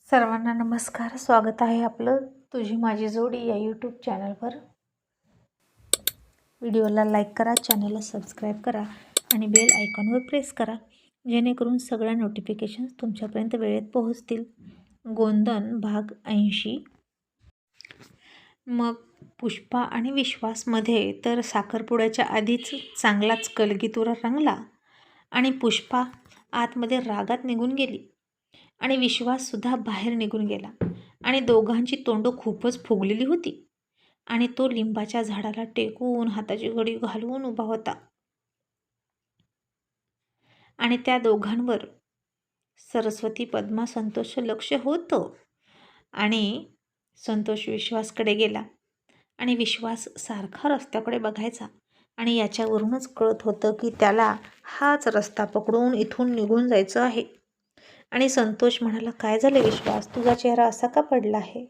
सर्वांना नमस्कार. स्वागत आहे आपलं तुझी माझी जोडी या यूट्यूब चॅनलवर. व्हिडिओला लाईक करा, चॅनलला सबस्क्राईब करा आणि बेल आयकॉनवर प्रेस करा, जेणेकरून सगळ्या नोटिफिकेशन्स तुमच्यापर्यंत वेळेत पोहोचतील. गोंधन भाग 80. मग पुष्पा आणि विश्वासमध्ये तर साखरपुड्याच्या आधीच चांगलाच कलगीतुरा रंगला आणि पुष्पा आतमध्ये रागात निघून गेली आणि विश्वाससुद्धा बाहेर निघून गेला आणि दोघांची तोंडं खूपच फुगलेली होती आणि तो लिंबाच्या झाडाला टेकून हाताची घडी घालून उभा होता आणि त्या दोघांवर सरस्वती, पद्मा, संतोषचं लक्ष होतं आणि संतोष विश्वासकडे गेला आणि विश्वास सारखा रस्त्याकडे बघायचा आणि याच्यावरूनच कळत होतं की त्याला हाच रस्ता पकडून इथून निघून जायचं आहे. आणि संतोष म्हणाला, काय झाले विश्वास, तुझा चेहरा असा का पडला आहे?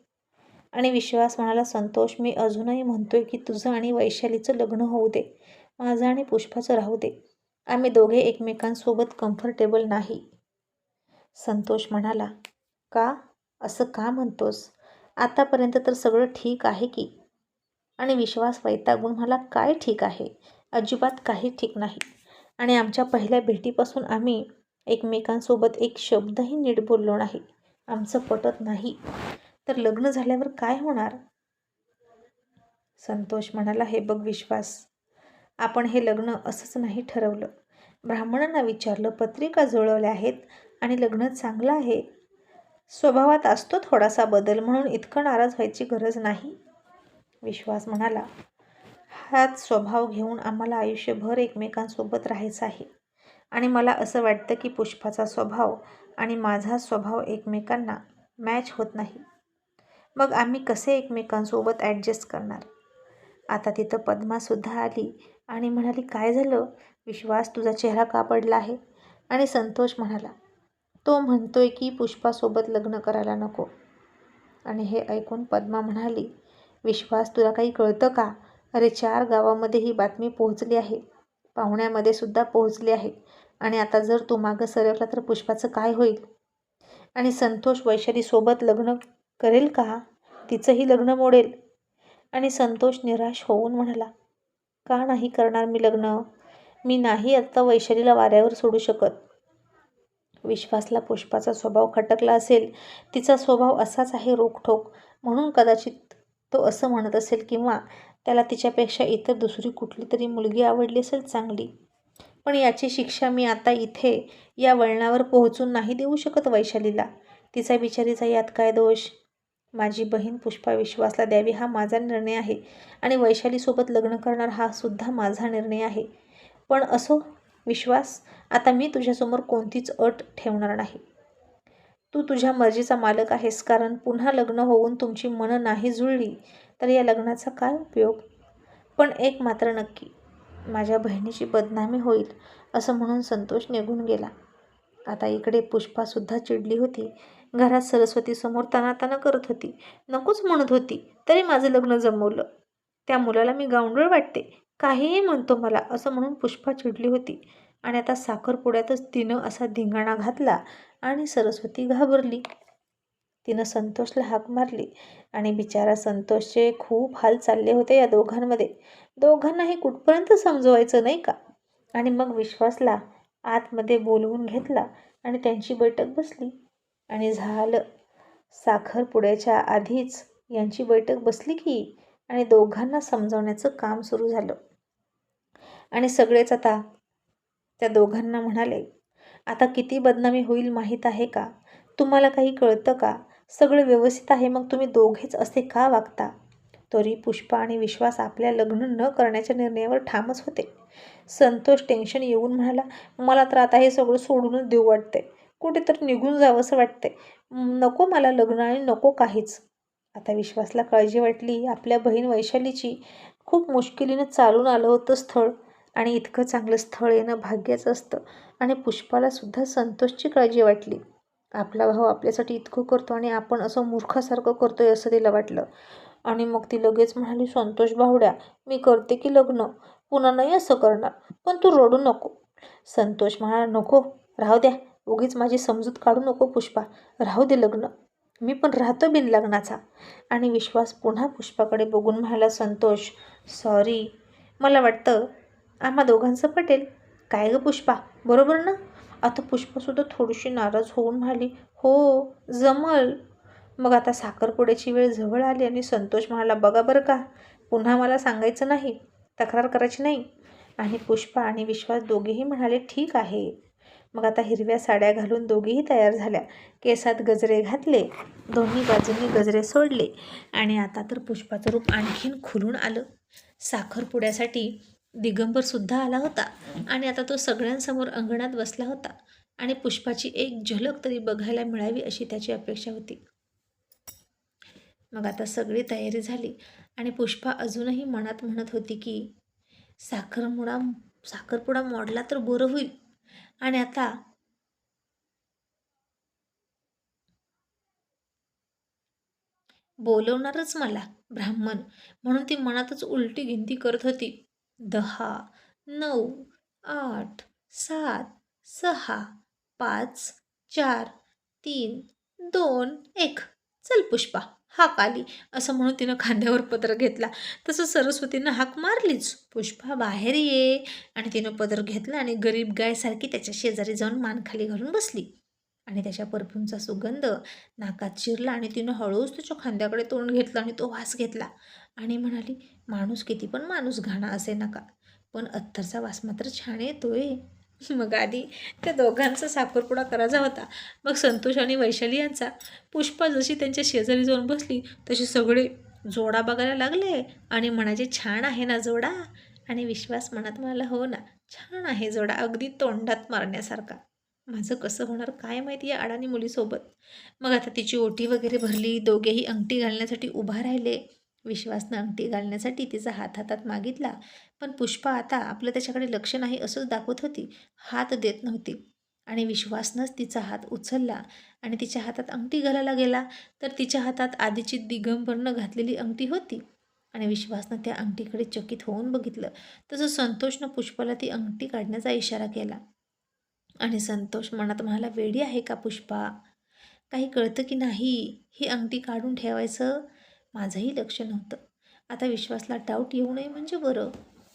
आणि विश्वास म्हणाला, संतोष, मी अजूनही म्हणतोय की तुझं आणि वैशालीचं लग्न होऊ दे, माझं आणि पुष्पाचं राहू दे. आम्ही दोघे एकमेकांसोबत कम्फर्टेबल नाही. संतोष म्हणाला, का? असं का म्हणतोस? आतापर्यंत तर सगळं ठीक आहे की. आणि विश्वास वैतागून म्हणाला, काय ठीक आहे? अजिबात काही ठीक नाही. आणि आमच्या पहिल्या भेटीपासून आम्ही एकमेकांसोबत एक शब्दही नीट बोललो नाही. आमचं पटत नाही. तर लग्न झाल्यावर काय होणार? संतोष म्हणाला, हे बघ विश्वास, आपण हे लग्न असंच नाही ठरवलं. ब्राह्मणांना विचारलं, पत्रिका जुळवल्या आहेत आणि लग्न चांगलं आहे. स्वभावात असतो थोडासा बदल, म्हणून इतकं नाराज व्हायची गरज नाही. विश्वास म्हणाला, हाच स्वभाव घेऊन आम्हाला आयुष्यभर एकमेकांसोबत राहायचं आहे आणि मला असं वाटतं की पुष्पाचा स्वभाव आणि माझा स्वभाव एकमेकांना मॅच होत नाही. मग आम्ही कसे एकमेकांसोबत ॲडजस्ट करणार? आता तिथं पद्मासुद्धा आली आणि म्हणाली, काय झालं विश्वास, तुझा चेहरा का पडला आहे? आणि संतोष म्हणाला, तो म्हणतोय की पुष्पासोबत लग्न करायला नको. आणि हे ऐकून पद्मा म्हणाली, विश्वास, तुला काही कळतं का? अरे 4 गावामध्ये ही बातमी पोहोचली आहे, पाहुण्यामध्ये सुद्धा पोहोचली आहे. आणि आता जर तू मागं सरकला तर पुष्पाचं काय होईल? आणि संतोष वैशालीसोबत लग्न करेल का? तिचंही लग्न मोडेल. आणि संतोष निराश होऊन म्हणाला, का नाही करणार मी लग्न? मी नाही आता वैशालीला वाऱ्यावर सोडू शकत. विश्वासला पुष्पाचा स्वभाव खटकला असेल. तिचा स्वभाव असाच आहे, रोखठोक, म्हणून कदाचित तो असं म्हणत असेल, किंवा त्याला तिच्यापेक्षा इतर दुसरी कुठली तरी मुलगी आवडली असेल चांगली. पण याची शिक्षा मी आता इथे या वळणावर पोहोचून नाही देऊ शकत वैशालीला. तिचा बिचारीचा यात काय दोष? माझी बहीण पुष्पा विश्वासला द्यावी हा माझा निर्णय आहे आणि वैशालीसोबत लग्न करणार हा सुद्धा माझा निर्णय आहे. पण असो विश्वास, आता मी तुझ्यासमोर कोणतीच अट ठेवणार नाही. तू तुझ्या मर्जीचा मालक आहेस, कारण पुन्हा लग्न होऊन तुमची मनं नाही जुळली तर या लग्नाचा काय उपयोग? पण एक मात्र नक्की, माझ्या बहिणीची बदनामी होईल, असं म्हणून संतोष निघून गेला. आता इकडे पुष्पासुद्धा चिडली होती. घरात सरस्वतीसमोर तानाताना करत होती, नकोच म्हणत होती तरी माझं लग्न जमवलं. त्या मुलाला मी गावंढळ वाटते, काहीही म्हणतो मला, असं म्हणून पुष्पा चिडली होती. आणि आता साखरपुड्यातच तिनं असा धिंगाणा घातला आणि सरस्वती घाबरली. तिनं संतोषला हाक मारली आणि बिचारा संतोषचे खूप हाल चालले होते या दोघांमध्ये. दोघांनाही कुठपर्यंत समजवायचं नाही का? आणि मग विश्वासला आतमध्ये बोलवून घेतला आणि त्यांची बैठक बसली आणि झालं. साखरपुड्याच्या आधीच यांची बैठक बसली की, आणि दोघांना समजावण्याचं काम सुरू झालं. आणि सगळेच आता त्या दोघांना म्हणाले, आता किती बदनामी होईल माहीत आहे का? तुम्हाला काही कळतं का? सगळं व्यवस्थित आहे, मग तुम्ही दोघेच असे का वागता? तरी पुष्पा आणि विश्वास आपल्या लग्न न करण्याच्या निर्णयावर ठामच होते. संतोष टेन्शन येऊन म्हणाला, मला तर आता हे सगळं सोडूनच देऊ वाटते, कुठेतरी निघून जावं असं वाटते. नको मला लग्न आणि नको काहीच. आता विश्वासला काळजी वाटली आपल्या बहीण वैशालीची. खूप मुश्किलीनं चालून आलं होतं स्थळ, आणि इतकं चांगलं स्थळ येणं भाग्याचं असतं. आणि पुष्पाला सुद्धा संतोषची काळजी वाटली. आपला भाऊ आपल्यासाठी इतकं करतो आणि आपण असं मूर्खासारखं करतोय असं तिला वाटलं. आणि मग ती लगेच म्हणाली, संतोष भावड्या, मी करते की लग्न, पुन्हा नाही असं करणार, पण तू रडू नको. संतोष म्हणाला, नको राहू द्या, उगीच माझी समजूत काढू नको पुष्पा, राहू दे लग्न. मी पण राहतो बिन लग्नाचा. आणि विश्वास पुन्हा पुष्पाकडे बघून म्हणाला, संतोष सॉरी, मला वाटतं आम्हा दोघांचं पटेल. काय गं पुष्पा, बरोबर ना? आता पुष्पासुद्धा थोडीशी नाराज होऊन म्हणाली, हो जमल. मग आता साखरपुड्याची वेळ जवळ आली आणि संतोष म्हणाला, बघा बरं का, पुन्हा मला सांगायचं नाही, तक्रार करायची नाही. आणि पुष्पा आणि विश्वास दोघेही म्हणाले, ठीक आहे. मग आता हिरव्या साड्या घालून दोघेही तयार झाल्या. केसात गजरे घातले, दोन्ही बाजूंनी गजरे सोडले आणि आता तर पुष्पाचं रूप आणखीन खुलून आलं. साखरपुड्यासाठी दिगंबरसुद्धा आला होता आणि आता तो सगळ्यांसमोर अंगणात बसला होता आणि पुष्पाची एक झलक तरी बघायला मिळावी अशी त्याची अपेक्षा होती. मग आता सगळी तयारी झाली आणि पुष्पा अजूनही मनात म्हणत होती की साखरपुडा मोडला तर बरं होईल. आणि आता बोलवणारच मला ब्राह्मण, म्हणून ती मनातच उलटी गिनती करत होती. 10, 9, 8, 7, 6, 5, 4, 3, 2, 1. चल पुष्पा, हाक आली, असं म्हणून तिनं खांद्यावर पदर घेतला. तसं सरस्वतीनं हाक मारलीच, पुष्पा बाहेर ये. आणि तिनं पदर घेतला आणि गरीब गायसारखी त्याच्या शेजारी जाऊन मान खाली घालून बसली. आणि त्याच्या परफ्यूमचा सुगंध नाकात शिरला आणि तिनं हळूच त्याच्या खांद्याकडे तोंड घेतलं आणि तो वास घेतला आणि म्हणाली, माणूस किती पण माणूस घाणा असे नका, पण अत्तरचा वास मात्र छान येतोय. मग आधी त्या दोघांचा साखरपुडा करायचा होता. मग संतोष आणि वैशाली यांचा. पुष्पा जशी त्यांच्या शेजारी जाऊन बसली तसे सगळे जोडा बघायला लागले आणि म्हणायचे, छान आहे ना जोडा. आणि विश्वास मनात म्हणाला, हो ना, छान आहे जोडा, अगदी तोंडात मारण्यासारखा. माझं कसं होणार काय माहिती या अडाणी मुलीसोबत. मग आता तिची ओटी वगैरे भरली, दोघेही अंगठी घालण्यासाठी उभा राहिले. विश्वासनं अंगठी घालण्यासाठी तिचा हात हातात मागितला, पण पुष्पा आता आपलं त्याच्याकडे लक्ष नाही असंच दाखवत होती, हात देत नव्हती. आणि विश्वासनंच तिचा हात उचलला आणि तिच्या हातात अंगठी घालायला गेला, तर तिच्या हातात आधीची दिगंबरनं घातलेली अंगठी होती. आणि विश्वासनं त्या अंगठीकडे चकित होऊन बघितलं, तसं संतोषनं पुष्पाला ती अंगठी काढण्याचा इशारा केला. आणि संतोष मनात म्हणाला, वेडी आहे का पुष्पा, काही कळतं की नाही, ही अंगठी काढून ठेवायचं माझंही लक्ष नव्हतं. आता विश्वासला डाऊट येऊ नये म्हणजे बरं.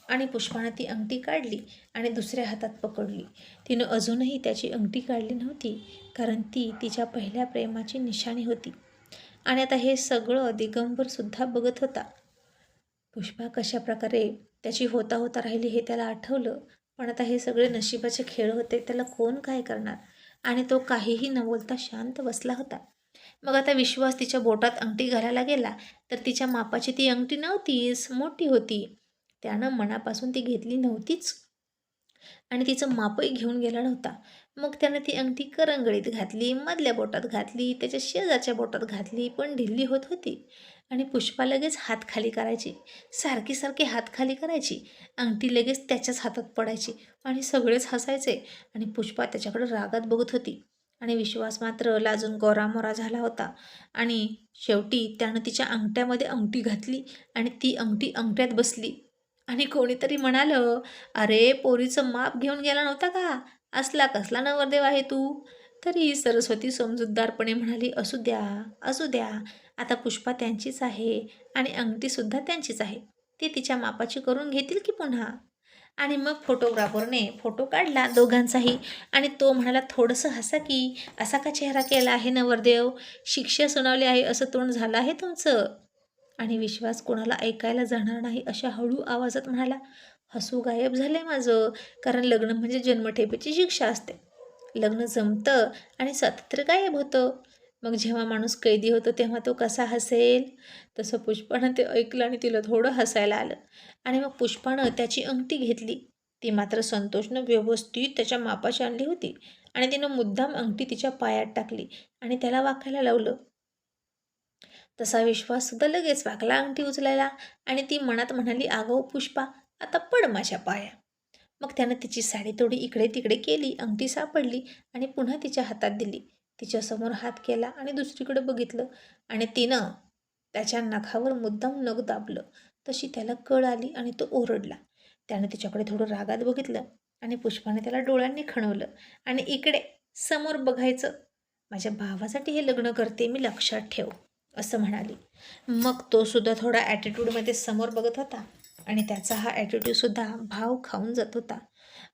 आणि पुष्पानं ती अंगठी काढली आणि दुसऱ्या हातात पकडली. तिनं अजूनही त्याची अंगठी काढली नव्हती, कारण ती तिच्या पहिल्या प्रेमाची निशाणी होती. आणि आता हे सगळं दिगंबरसुद्धा बघत होता. पुष्पा कशा प्रकारे त्याची होता होता राहिली हे त्याला आठवलं, पण आता हे सगळे नशिबाचे खेळ होते, त्याला कोण काय करणार. आणि तो काहीही न बोलता शांत बसला होता. मग आता विश्वास तिच्या बोटात अंगठी घालायला गेला, तर तिच्या मापाची ती अंगठी नव्हतीच, मोठी होती. त्यानं मनापासून ती घेतली नव्हतीच आणि तिचं मापही घेऊन गेला नव्हता. मग त्यानं ती अंगठी करंगळीत घातली, मधल्या बोटात घातली, त्याच्या शेजारच्या बोटात घातली, पण ढिल्ली होत होती. आणि पुष्पा लगेच हात खाली करायची, सारखी सारखी हात खाली करायची, अंगठी लगेच त्याच्याच हातात पडायची आणि सगळेच हसायचे. आणि पुष्पा त्याच्याकडे रागात बघत होती आणि विश्वास मात्र लाजून गोरामोरा झाला होता. आणि शेवटी त्यानं तिच्या अंगठ्यामध्ये अंगठी घातली आणि ती अंगठी अंगठ्यात बसली. आणि कोणीतरी म्हणालं, अरे पोरीचं माप घेऊन गेला नव्हता का, असला कसला नवरदेव आहे तू. तरी सरस्वती समजूतदारपणे म्हणाली, असू द्या असू द्या, आता पुष्पा त्यांचीच आहे आणि अंगठीसुद्धा त्यांचीच आहे, ती तिच्या मापाची करून घेतील की पुन्हा. आणि मग फोटोग्राफरने फोटो काढला दोघांचाही आणि तो म्हणाला, थोडंसं हसा की, असा का चेहरा केला आहे नवरदेव, शिक्षा सुनावली आहे असं तोंड झालं आहे तुमचं. आणि विश्वास कोणाला ऐकायला जाणार नाही अशा हळू आवाजात म्हणाला, हसू गायब झालंय माझं, कारण लग्न म्हणजे जन्मठेपेची शिक्षा असते. लग्न जमतं आणि स्वातंत्र्य गायब होतं. मग जेव्हा माणूस कैदी होतो तेव्हा तो कसा हसेल. तसं पुष्पानं ते ऐकलं आणि तिला थोडं हसायला आलं. आणि मग पुष्पानं त्याची अंगठी घेतली. ती मात्र संतोषनं व्यवस्थित त्याच्या मापाची आणली होती आणि तिनं मुद्दाम अंगठी तिच्या पायात टाकली आणि त्याला वाकायला लावलं. तसा विश्वाससुद्धा लगेच वाकला अंगठी उचलायला आणि ती मनात म्हणाली, आगाऊ पुष्पा, आता पड माझ्या पाया. मग त्यानं तिची साडी थोडी इकडे तिकडे केली, अंगठी सापडली आणि पुन्हा तिच्या हातात दिली. तिच्यासमोर हात केला आणि दुसरीकडे बघितलं आणि तिनं त्याच्या नखावर मुद्दाम नख दाबलं. तशी त्याला कळ आली आणि तो ओरडला. त्यानं तिच्याकडे थोडं रागात बघितलं आणि पुष्पाने त्याला डोळ्यांनी खणवलं आणि इकडे समोर बघायचं माझ्या भावासाठी हे लग्न करते मी, लक्षात ठेव, असं म्हणाली. मग तो सुद्धा थोडा ॲटिट्यूडमध्ये समोर बघत होता आणि त्याचा हा ॲटिट्यूडसुद्धा भाव खाऊन जात होता.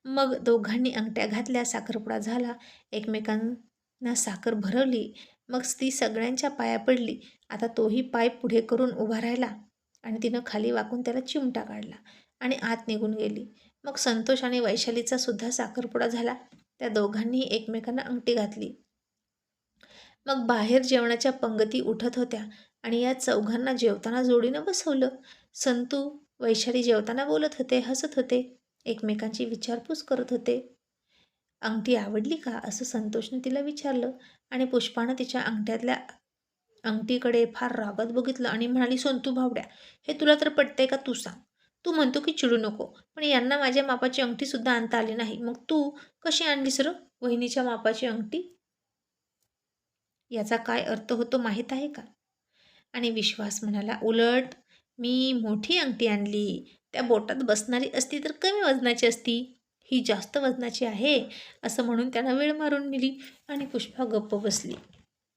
मग दोघांनी अंगठ्या घातल्या, साखरपुडा झाला, एकमेकांना साखर भरवली. मग ती सगळ्यांच्या पाया पडली. आता तोही पाय पुढे करून उभा राहिला आणि तिनं खाली वाकून त्याला चिमटा काढला आणि आत निघून गेली. मग संतोष आणि वैशालीचा सुद्धा साखरपुडा झाला. त्या दोघांनीही एकमेकांना अंगठी घातली. मग बाहेर जेवणाच्या पंगती उठत होत्या आणि या चौघांना जेवताना जोडीनं बसवलं. संतू, वैशाली जेवताना बोलत होते, हसत होते, एकमेकांची विचारपूस करत होते. अंगठी आवडली का, असं संतोषने तिला विचारलं आणि पुष्पानं तिच्या अंगठ्यातल्या अंगठीकडे फार रागात बघितलं आणि म्हणाली, संतू भावड्या, हे तुला तर पटतंय का, तू सांग. तू म्हणतो की चिडू नको, पण यांना माझ्या मापाची अंगठीसुद्धा आणता आली नाही, मग तू कशी आणलीस र वहिनीच्या मापाची अंगठी? याचा काय अर्थ होतो माहीत आहे का? आणि विश्वास म्हणाला, उलट मी मोठी अंगठी आणली. त्या बोटात बसणारी असती तर कमी वजनाची असती, ही जास्त वजनाची आहे, असं म्हणून त्यानं वेळ मारून नेली. आणि पुष्पा गप्प बसली.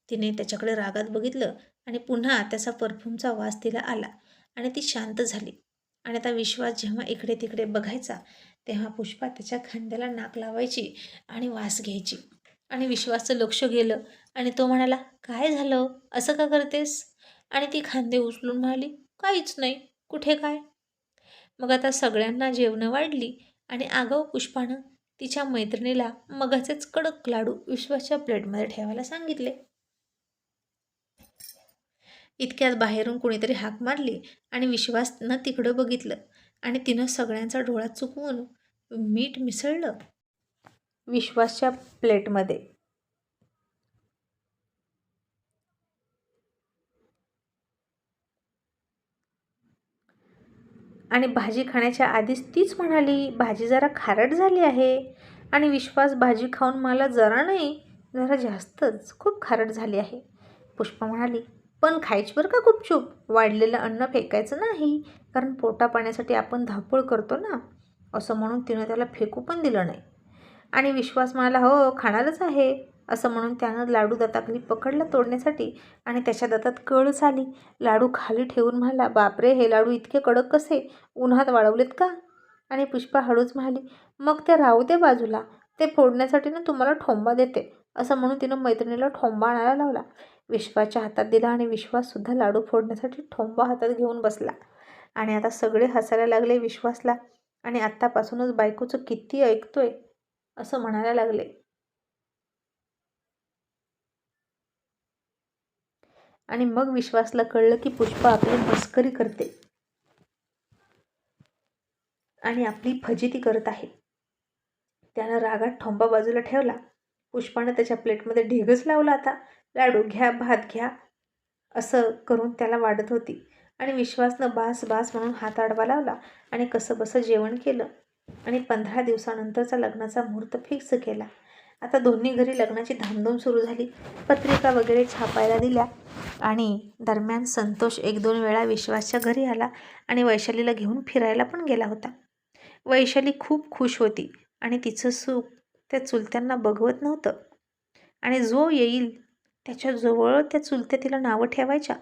तिने त्याच्याकडे रागात बघितलं आणि पुन्हा त्याचा परफ्यूमचा वास तिला आला आणि ती शांत झाली. आणि आता विश्वास जेव्हा इकडे तिकडे बघायचा तेव्हा पुष्पा त्याच्या खांद्याला नाक लावायची आणि वास घ्यायची. आणि विश्वासचं लक्ष गेलं आणि तो म्हणाला, काय झालं, असं का करतेस? आणि ती खांदे उचलून म्हणाली, काहीच नाही, कुठे काय. मग आता सगळ्यांना जेवणं वाढली आणि आगाऊ पुष्पानं तिच्या मैत्रिणीला मगाचेच कडक लाडू विश्वासच्या प्लेटमध्ये ठेवायला सांगितले. इतक्यात बाहेरून कुणीतरी हाक मारली आणि विश्वासनं तिकडं बघितलं आणि तिनं सगळ्यांचा डोळा चुकवून मीठ मिसळलं विश्वासच्या प्लेटमध्ये. आणि भाजी खाण्याच्या आधीच तीच म्हणाली, भाजी जरा खारट झाली आहे. आणि विश्वास भाजी खाऊन मला, जरा नाही, जरा जास्तच, खूप खारट झाली आहे. पुष्पा म्हणाली, पण खायची बरं का गुपचूप, वाढलेलं अन्न फेकायचं नाही, कारण पोटा पाण्यासाठी आपण धावपळ करतो ना, असं म्हणून तिनं त्याला फेकू पण दिलं नाही. आणि विश्वास म्हणाला, हो खाणारच आहे, असं म्हणून त्यानं लाडू दाताखाली पकडला तोडण्यासाठी आणि त्याच्या दातात कळच आली. लाडू खाली ठेवून म्हणाला, बापरे, हे लाडू इतके कडक कसे, उन्हात वाळवलेत का? आणि पुष्पा हळूच म्हणाली, मग ते राहू दे बाजूला, ते फोडण्यासाठी ना तुम्हाला ठोंबा देते, असं म्हणून तिनं मैत्रिणीला ठोंबा आणायला लावला. विश्वासच्या हातात दिला आणि विश्वाससुद्धा लाडू फोडण्यासाठी ठोंबा हातात घेऊन बसला. आणि आता सगळे हसायला लागले विश्वासला आणि आत्तापासूनच बायकोचं किती ऐकतोय, असं म्हणायला लागले. आणि मग विश्वासला कळलं की पुष्पा आपली मस्करी करते आणि आपली फजिती करत आहे. त्यानं रागात ठोंबा बाजूला ठेवला. पुष्पानं त्याच्या प्लेटमध्ये ढिगच लावला. आता लाडू घ्या, भात घ्या, असं करून त्याला वाढत होती. आणि विश्वासनं बास बास म्हणून हात आडवा लावला आणि कसंबसं जेवण केलं आणि 15 दिवसानंतरचा लग्नाचा मुहूर्त फिक्स केला. आता दोन्ही घरी लग्नाची धामधूम सुरू झाली. पत्रिका वगैरे छापायला दिल्या आणि दरम्यान संतोष 1-2 वेळा विश्वासच्या घरी आला आणि वैशालीला घेऊन फिरायला पण गेला होता. वैशाली खूप खुश होती आणि तिचं सुख त्या चुलत्यांना बघवत नव्हतं. आणि जो येईल त्याच्याजवळ त्या चुलत्या तिला नावं ठेवायच्या.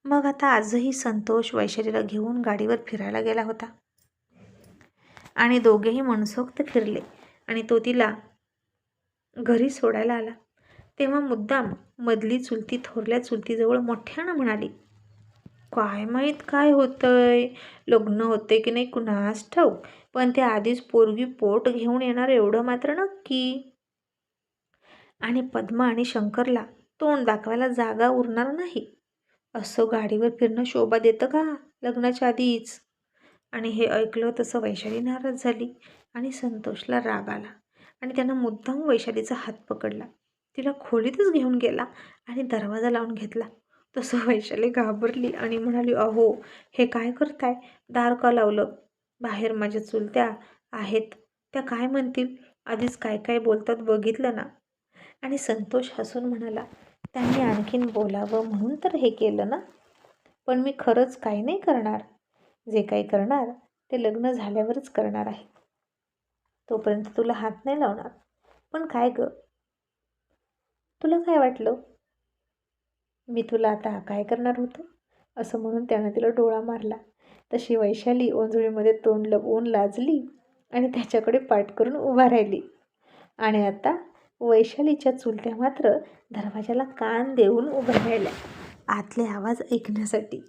मग आता आजही संतोष वैशालीला घेऊन गाडीवर फिरायला गेला होता आणि दोघेही मनसोक्त फिरले. आणि तो तिला घरी सोडायला आला तेव्हा मुद्दाम मधली चुलती थोरल्या चुलतीजवळ मोठ्यानं म्हणाली, काय माहीत काय होतंय, लग्न होते की नाही कुणास ठाऊक, पण त्या आधीच पोरगी पोट घेऊन येणार एवढं मात्र नक्की. आणि पद्मा आणि शंकरला तोंड दाखवायला जागा उरणार नाही. असं गाडीवर फिरणं शोभा देतं का लग्नाच्या आधीच? आणि हे ऐकलं तसं वैशाली नाराज झाली आणि संतोषला राग आला आणि त्यानं मुद्दाम वैशालीचा हात पकडला, तिला खोलीतच घेऊन गेला आणि दरवाजा लावून घेतला. तसं वैशाली घाबरली आणि म्हणाली, अहो हे काय करताय, दार का लावलं, बाहेर माझ्या चुलत्या आहेत, त्या काय म्हणतील, आधीच काय काय बोलतात बघितलं ना. आणि संतोष हसून म्हणाला, त्यांनी आणखीन बोलावं म्हणून तर हे केलं ना, पण मी खरंच काही नाही करणार, जे काही करणार ते लग्न झाल्यावरच करणार आहे, तोपर्यंत तुला हात नाही लावणार. पण काय गं, तुला काय वाटलं? मी तुला आता काय करणार होतो? असं म्हणून त्यानं तिला डोळा मारला. तशी वैशाली ओंजळीमध्ये तोंड लपवून लाजली आणि त्याच्याकडे पाठ करून उभा राहिली. आणि आता वैशालीच्या चुलत्या मात्र दरवाजाला कान देऊन उभ्या राहिल्या आतले आवाज ऐकण्यासाठी.